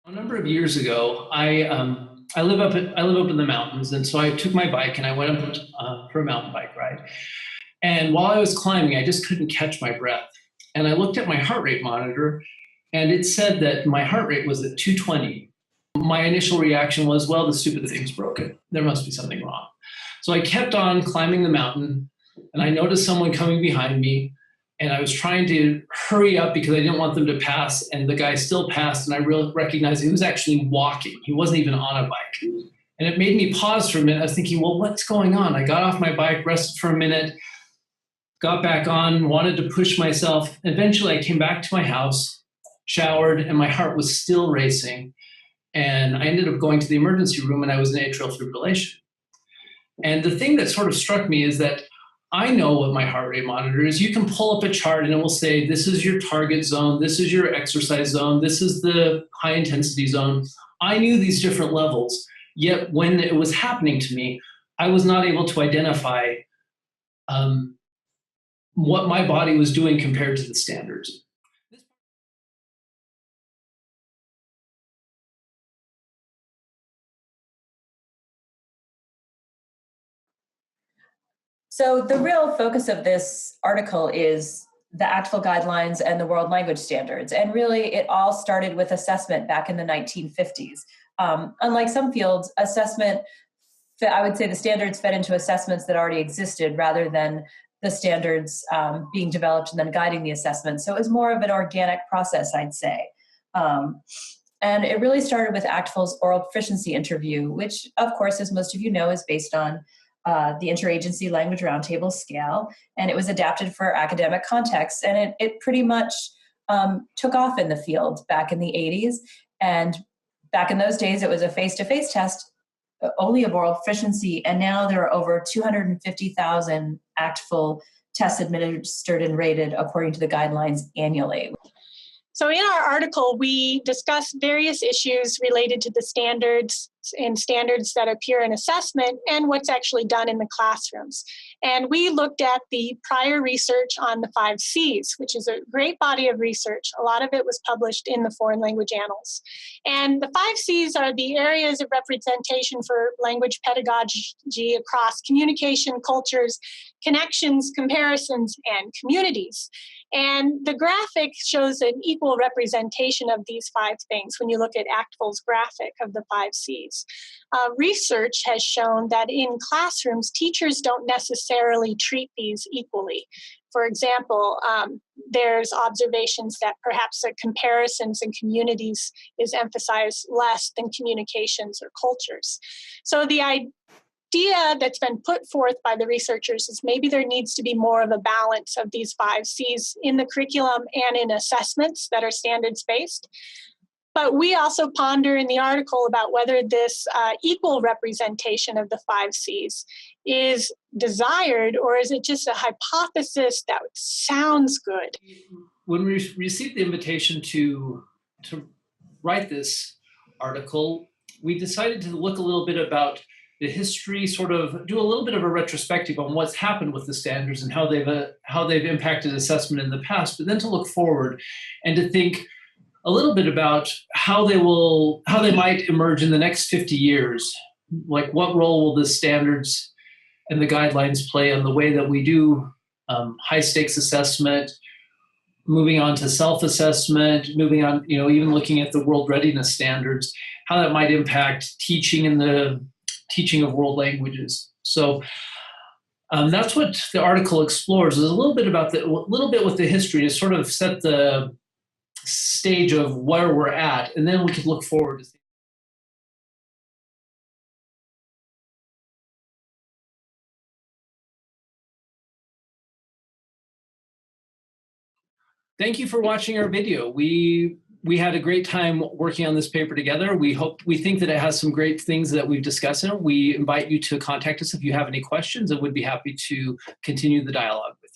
A number of years ago, I live up in the mountains, and so I took my bike and I went up for a mountain bike ride. And while I was climbing, I just couldn't catch my breath. And I looked at my heart rate monitor, and it said that my heart rate was at 220. My initial reaction was, well, the stupid thing's broken. There must be something wrong. So I kept on climbing the mountain, and I noticed someone coming behind me. And I was trying to hurry up because I didn't want them to pass. And the guy still passed. And I recognized he was actually walking. He wasn't even on a bike. And it made me pause for a minute. I was thinking, well, what's going on? I got off my bike, rested for a minute, got back on, wanted to push myself. Eventually, I came back to my house, showered, and my heart was still racing. And I ended up going to the emergency room, and I was in atrial fibrillation. And the thing that sort of struck me is that I know what my heart rate monitor is. You can pull up a chart and it will say, this is your target zone, this is your exercise zone, this is the high intensity zone. I knew these different levels, yet when it was happening to me, I was not able to identify what my body was doing compared to the standards. So the real focus of this article is the ACTFL guidelines and the World Language Standards. And really, it all started with assessment back in the 1950s. Unlike some fields, assessment, I would say the standards fed into assessments that already existed rather than the standards being developed and then guiding the assessment. So it was more of an organic process, I'd say. And it really started with ACTFL's oral proficiency interview, which, of course, as most of you know, is based on the Interagency Language Roundtable scale, and it was adapted for academic contexts, and it pretty much took off in the field back in the 80s. And back in those days, it was a face-to-face test, only of oral proficiency, and now there are over 250,000 ACTFL tests administered and rated according to the guidelines annually. So in our article, we discuss various issues related to the standards and standards that appear in assessment and what's actually done in the classrooms. And we looked at the prior research on the 5 Cs, which is a great body of research. A lot of it was published in the Foreign Language Annals. And the 5 Cs are the areas of representation for language pedagogy across communication, cultures, connections, comparisons, and communities. And the graphic shows an equal representation of these 5 things when you look at ACTFL's graphic of the 5 Cs. Research has shown that in classrooms, teachers don't necessarily treat these equally. For example, there's observations that perhaps the comparisons and communities is emphasized less than communications or cultures. So the idea that's been put forth by the researchers is maybe there needs to be more of a balance of these 5 Cs in the curriculum and in assessments that are standards-based. But we also ponder in the article about whether this equal representation of the 5 Cs is desired, or is it just a hypothesis that sounds good? When we received the invitation to write this article, we decided to look a little bit about the history, sort of do a little bit of a retrospective on what's happened with the standards and how they've impacted assessment in the past, but then to look forward and to think a little bit about how they might emerge in the next 50 years. Like, what role will the standards and the guidelines play in the way that we do high stakes assessment, moving on to self-assessment, moving on, even looking at the world readiness standards, how that might impact teaching in the teaching of world languages. So that's what the article explores, is a little bit with the history to sort of set the stage of where we're at, and then we can look forward to things. Thank you for watching our video. We had a great time working on this paper together. We think that it has some great things that we've discussed in it. We invite you to contact us if you have any questions, and would be happy to continue the dialogue with you.